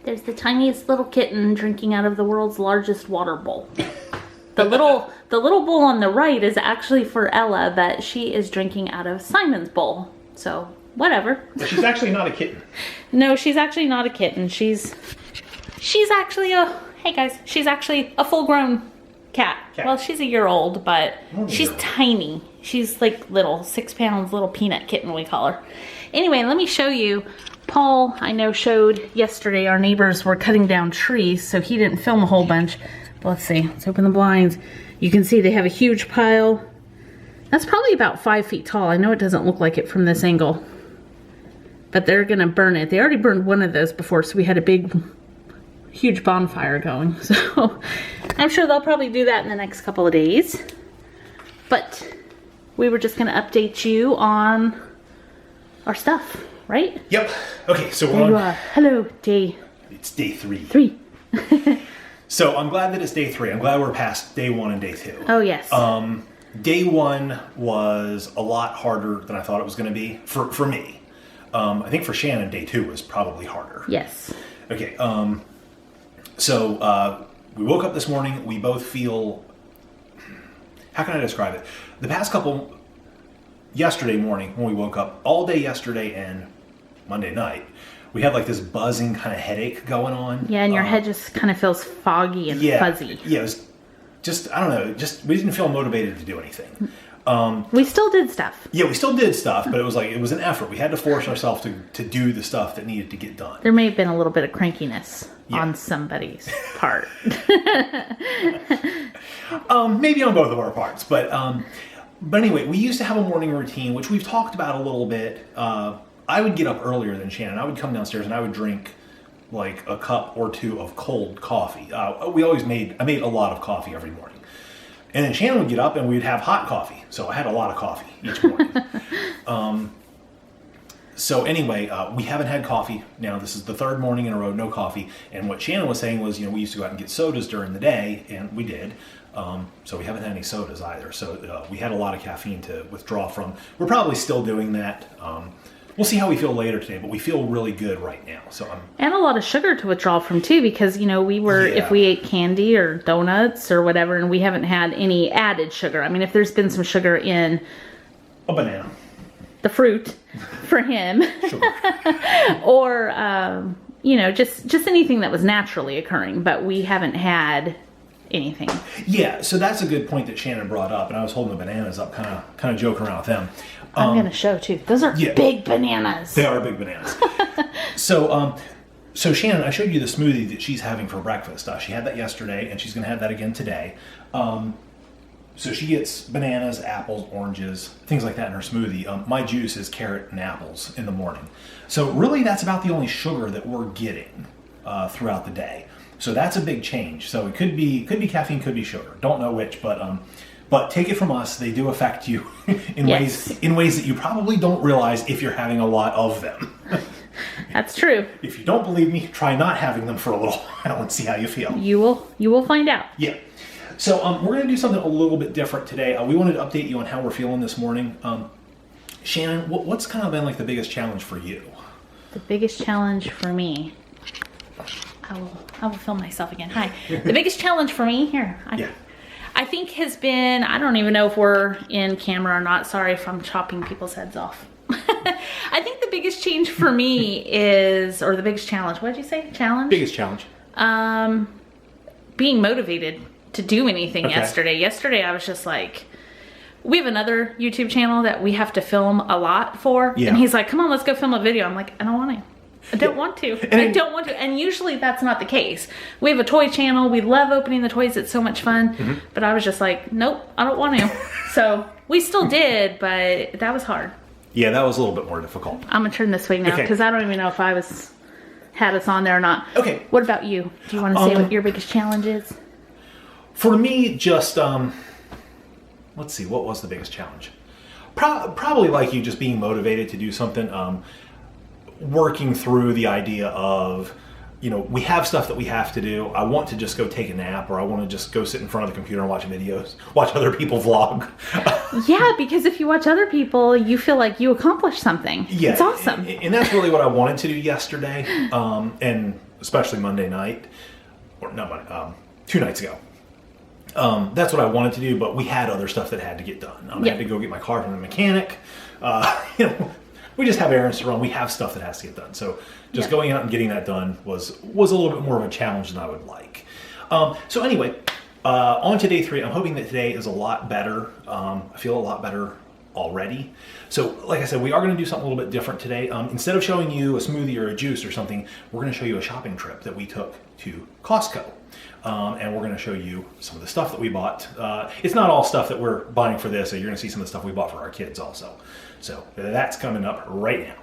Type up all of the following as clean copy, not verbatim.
There's the tiniest little kitten drinking out of the world's largest water bowl. The little bowl on the right is actually for Ella, but she is drinking out of Simon's bowl. So, whatever. But she's actually not a kitten. No, she's actually not a kitten. She's actually she's actually a full-grown cat. Well, she's a year old, but she's tiny. She's like little, 6 pounds, little peanut kitten, we call her. Anyway, let me show you. Paul, I know, showed yesterday our neighbors were cutting down trees, so he didn't film a whole bunch. But let's see, let's open the blinds. You can see they have a huge pile. That's probably about 5 feet tall. I know it doesn't look like it from this angle, but they're gonna burn it. They already burned one of those before, so we had a big, huge bonfire going. So I'm sure they'll probably do that in the next couple of days. But we were just gonna update you on our stuff, right? Yep. Okay, so There you are. Hello, day. It's day 3. 3. So I'm glad that it's day 3. I'm glad we're past day 1 and day 2. Oh, yes. Day 1 was a lot harder than I thought it was going to be for me. I think for Shannon, day 2 was probably harder. Yes. Okay. So we woke up this morning. We both feel. How can I describe it? The past couple. Yesterday morning when we woke up, all day yesterday and Monday night, we had like this buzzing kind of headache going on. Yeah, and your head just kind of feels foggy and fuzzy. Yeah, it was just, I don't know, we didn't feel motivated to do anything. We still did stuff. Yeah, we still did stuff, but it was an effort. We had to force ourselves to do the stuff that needed to get done. There may have been a little bit of crankiness on somebody's part. Maybe on both of our parts, but anyway, we used to have a morning routine, which we've talked about a little bit. I would get up earlier than Shannon. I would come downstairs and I would drink like a cup or 2 of cold coffee. I made a lot of coffee every morning. And then Shannon would get up and we'd have hot coffee. So I had a lot of coffee each morning. So anyway, we haven't had coffee. Now this is the 3rd morning in a row, no coffee. And what Shannon was saying was, we used to go out and get sodas during the day, and we did. So we haven't had any sodas either. So we had a lot of caffeine to withdraw from. We're probably still doing that. We'll see how we feel later today, but we feel really good right now. So and a lot of sugar to withdraw from too, because we were if we ate candy or donuts or whatever, and we haven't had any added sugar. I mean, if there's been some sugar in a banana, the fruit for him, or just anything that was naturally occurring, but we haven't had anything. Yeah, so that's a good point that Shannon brought up, and I was holding the bananas up, kind of joking around with them. I'm going to show too. Those are big bananas. They are big bananas. So Shannon, I showed you the smoothie that she's having for breakfast. She had that yesterday, and she's going to have that again today. So she gets bananas, apples, oranges, things like that in her smoothie. My juice is carrot and apples in the morning. So really, that's about the only sugar that we're getting throughout the day. So that's a big change. So it could be caffeine, could be sugar. Don't know which, but take it from us, they do affect you in ways that you probably don't realize if you're having a lot of them. That's true. If you don't believe me, try not having them for a little while and see how you feel. You will find out. Yeah. So we're going to do something a little bit different today. We wanted to update you on how we're feeling this morning. Shannon, what's kind of been like the biggest challenge for you? The biggest challenge for me. I will film myself again. Hi. The biggest challenge for me here. I think has been, I don't even know if we're in camera or not. Sorry if I'm chopping people's heads off. I think the biggest change for me is, or the biggest challenge, what did you say? Challenge? Biggest challenge. Being motivated to do anything yesterday. Yesterday I was just like, we have another YouTube channel that we have to film a lot for. Yeah. And he's like, come on, let's go film a video. I'm like, I don't want to. I don't want to. I don't want to. And usually that's not the case. We have a toy channel. We love opening the toys. It's so much fun. Mm-hmm. But I was just like, nope, I don't want to. So we still did, but that was hard. Yeah, that was a little bit more difficult. I'm going to turn this way now because I don't even know if I had us on there or not. Okay. What about you? Do you want to say what your biggest challenge is? For me, just, let's see, what was the biggest challenge? Probably like you, just being motivated to do something. Working through the idea of, we have stuff that we have to do. I want to just go take a nap, or I want to just go sit in front of the computer and watch videos, watch other people vlog. Yeah, because if you watch other people, you feel like you accomplished something. Yeah, it's awesome. And that's really what I wanted to do yesterday, and especially Monday night, or not Monday, 2 nights ago. That's what I wanted to do, but we had other stuff that had to get done. I had to go get my car from the mechanic. We just have errands to run. We have stuff that has to get done. So just going out and getting that done was a little bit more of a challenge than I would like. So anyway, on to day 3. I'm hoping that today is a lot better. I feel a lot better already. So like I said, we are going to do something a little bit different today. Instead of showing you a smoothie or a juice or something, we're going to show you a shopping trip that we took to Costco. And we're going to show you some of the stuff that we bought. It's not all stuff that we're buying for this, so you're going to see some of the stuff we bought for our kids also. So that's coming up right now.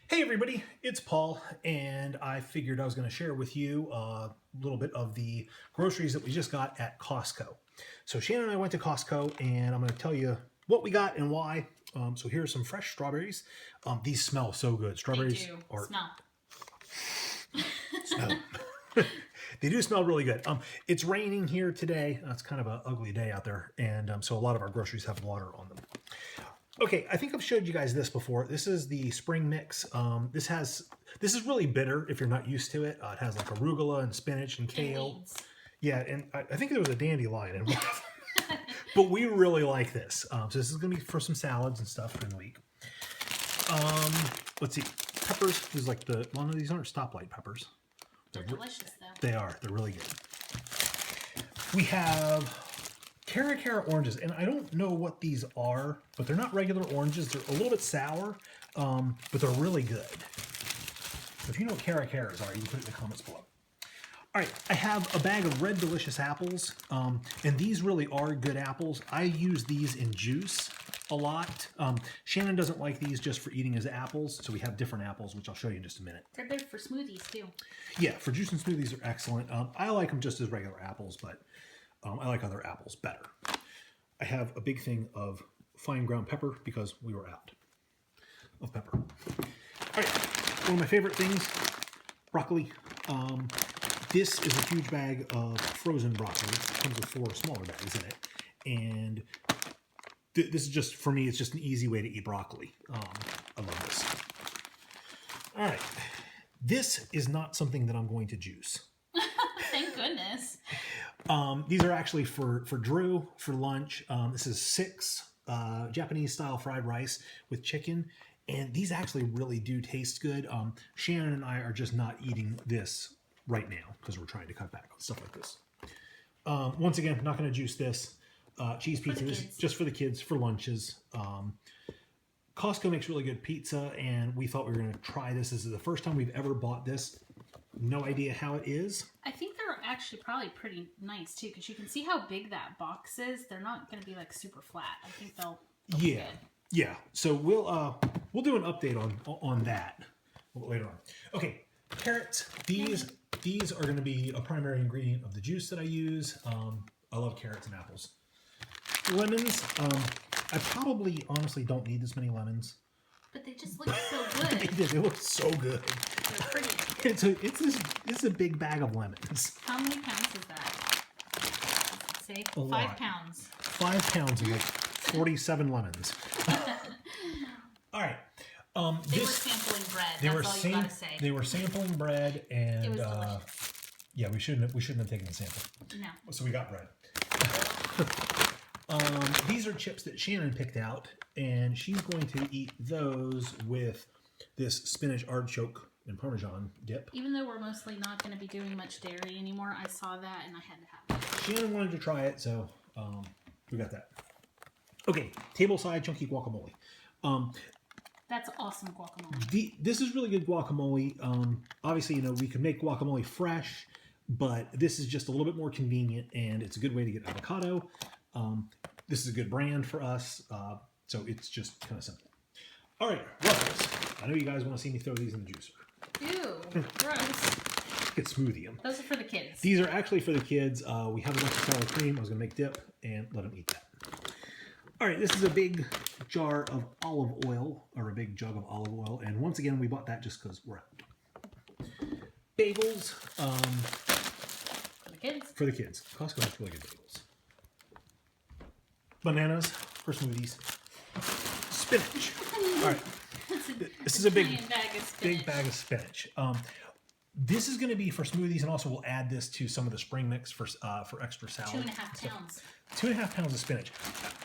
Hey everybody, it's Paul, and I figured I was going to share with you a little bit of the groceries that we just got at Costco. So Shannon and I went to Costco, and I'm going to tell you what we got and why. So here are some fresh strawberries. These smell so good. Strawberries are... Smell. They do smell really good. It's raining here today. It's kind of an ugly day out there, and so a lot of our groceries have water on them. Okay, I think I've showed you guys this before. This is the spring mix. This is really bitter if you're not used to it. It has like arugula and spinach and kale. Yeah, and I think there was a dandelion in one of them. But we really like this. So this is going to be for some salads and stuff during the week. Let's see. Peppers. These like one of these aren't stoplight peppers. They're delicious though. They are. They're really good. We have Cara oranges, and I don't know what these are, but they're not regular oranges. They're a little bit sour, but they're really good. So if you know what Caras are, you can put it in the comments below. All right, I have a bag of red delicious apples, and these really are good apples. I use these in juice a lot. Shannon doesn't like these just for eating as apples, so we have different apples, which I'll show you in just a minute. They're good for smoothies too. Yeah, for juice and smoothies are excellent. I like them just as regular apples, but I like other apples better. I have a big thing of fine ground pepper because we were out of pepper. All right, one of my favorite things, broccoli. This is a huge bag of frozen broccoli. It comes with 4 smaller bags in it. And this is just, for me, it's just an easy way to eat broccoli. I love this. All right. This is not something that I'm going to juice. Thank goodness. These are actually for Drew for lunch. This is 6 Japanese style fried rice with chicken. And these actually really do taste good. Shannon and I are just not eating this right now because we're trying to cut back on stuff like this. Once again, I'm not going to juice this. Cheese pizza is just for the kids for lunches. Costco makes really good pizza, and we thought we were going to try this. This is the first time we've ever bought this. No idea how it is. I think they're actually probably pretty nice too, because you can see how big that box is. They're not going to be like super flat. I think they'll be good. Yeah. So we'll do an update on that a little later on. Okay, carrots. These are going to be a primary ingredient of the juice that I use. I love carrots and apples. Lemons. I probably honestly don't need this many lemons. But they just look so good. They look so good. They're pretty. It's a big bag of lemons. How many pounds is that? Let's say 5 pounds. 5 pounds of like 47 lemons. All right. They were sampling bread. That's all you gotta say. They were sampling bread, and it was delicious. Yeah, we shouldn't have taken the sample. No. So we got bread. These are chips that Shannon picked out, and she's going to eat those with this spinach artichoke and Parmesan dip. Even though we're mostly not going to be doing much dairy anymore, I saw that and I had to have it. Shannon wanted to try it, so we got that. Okay, table side chunky guacamole. That's awesome guacamole. This is really good guacamole. Obviously, we can make guacamole fresh, but this is just a little bit more convenient, and it's a good way to get avocado. This is a good brand for us, so it's just kind of simple. All right, ruffles. I know you guys want to see me throw these in the juicer. Ew, gross. Get smoothie them. Those are for the kids. These are actually for the kids. We have enough sour cream. I was going to make dip and let them eat that. All right, this is a big jar of olive oil, or a big jug of olive oil. And once again, we bought that just because we're out. bagels. For the kids. For the kids. Costco has really good bagels. Bananas for smoothies. Spinach. All right. This is a big bag of spinach. This is going to be for smoothies, and also we'll add this to some of the spring mix for extra salad. 2.5 pounds. 2.5 pounds of spinach.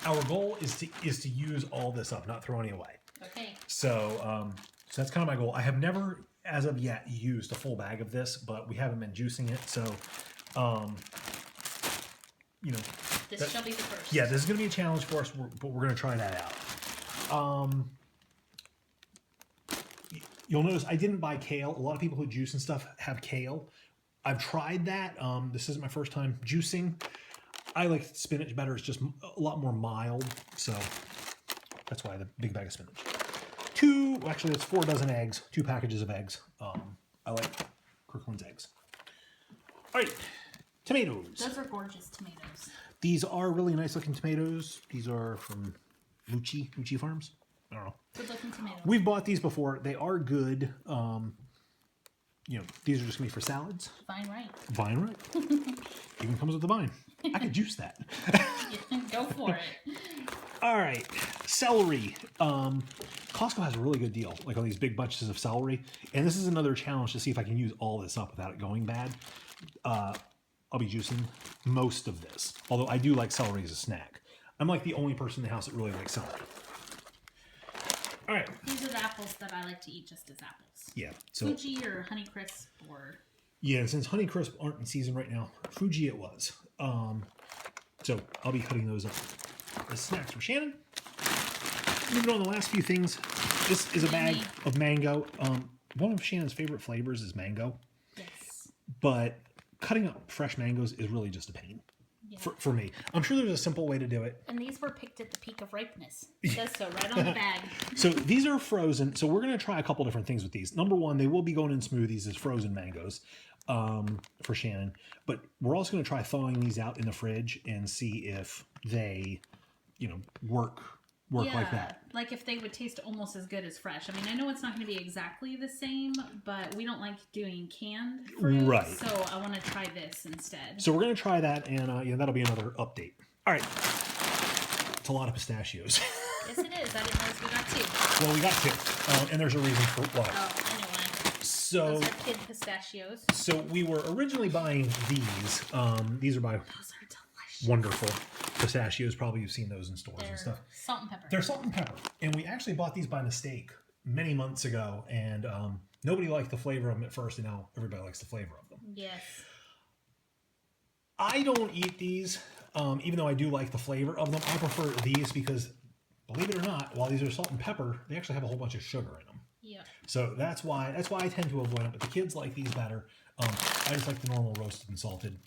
Our goal is to use all this up, not throw any away. Okay. So that's kind of my goal. I have never, as of yet, used a full bag of this, but we haven't been juicing it, so this shall be the first. Yeah, this is going to be a challenge for us, but we're going to try that out. You'll notice I didn't buy kale. A lot of people who juice and stuff have kale. I've tried that. This isn't my first time juicing. I like spinach better. It's just a lot more mild. So that's why the big bag of spinach. Actually, it's 4 dozen eggs. 2 packages of eggs. I like Kirkland's eggs. All right, tomatoes. Those are gorgeous tomatoes. These are really nice looking tomatoes. These are from Lucci Farms. I don't know. Good looking tomatoes. We've bought these before. They are good. These are just gonna be for salads. Vine right. Vine right. Even comes with the vine. I could juice that. Go for it. All right, celery. Costco has a really good deal, like on these big bunches of celery. And this is another challenge to see if I can use all this up without it going bad. I'll be juicing most of this, although I do like celery as a snack. I'm like the only person in the house that really likes celery. All right. These are the apples that I like to eat just as apples. Yeah. So Fuji or Honeycrisp or... Yeah, and since Honeycrisp aren't in season right now, Fuji it was. So I'll be cutting those up as snacks for Shannon. Moving on to the last few things. This is a bag of mango. One of Shannon's favorite flavors is mango. Yes. But cutting up fresh mangoes is really just a pain. Yeah. For me. I'm sure there's a simple way to do it. And these were picked at the peak of ripeness. It says so right on the bag. So these are frozen. So we're going to try a couple different things with these. Number one, they will be going in smoothies as frozen mangoes for Shannon. But we're also going to try thawing these out in the fridge and see if they, work like that. Like if they would taste almost as good as fresh. I mean, I know it's not going to be exactly the same, but we don't like doing canned fruit. Right. So I want to try this instead. So we're going to try that, and that'll be another update. All right. It's a lot of pistachios. Yes, it is. I didn't realize we got 2. Well, we got 2, and there's a reason for why. Oh, I know why. So, those are kid pistachios. So we were originally buying these. These are by Those are delicious. wonderful pistachios. Probably you've seen those in stores and stuff. Salt and pepper. They're salt and pepper. And we actually bought these by mistake many months ago, and nobody liked the flavor of them at first, and now everybody likes the flavor of them. Yes. I don't eat these, even though I do like the flavor of them. I prefer these because, believe it or not, while these are salt and pepper, they actually have a whole bunch of sugar in them. Yeah. So that's why I tend to avoid them. But the kids like these better. I just like the normal roasted and salted.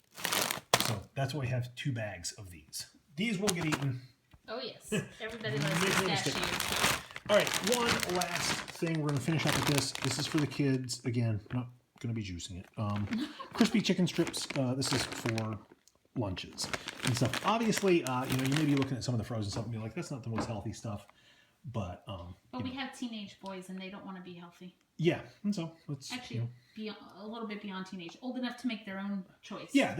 So that's why we have 2 bags of these. These will get eaten. Oh yes, everybody loves pistachios. All right, one last thing. We're going to finish up with this. This is for the kids. Again, not going to be juicing it. Crispy chicken strips. This is for lunches and stuff. Obviously, you may be looking at some of the frozen stuff and be like, that's not the most healthy stuff. But we have teenage boys and they don't want to be healthy. Yeah, and so it's actually beyond, a little bit beyond teenage, old enough to make their own choice. Yeah,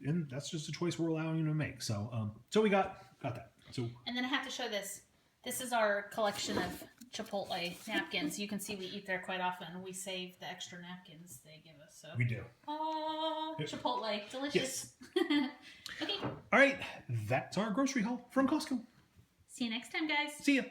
and that's just a choice we're allowing them to make. So so we got that. So and then I have to show this. This is our collection of Chipotle napkins. You can see we eat there quite often. We save the extra napkins they give us. So we do. Chipotle, delicious. Yes. Okay. All right, that's our grocery haul from Costco. See you next time, guys. See ya.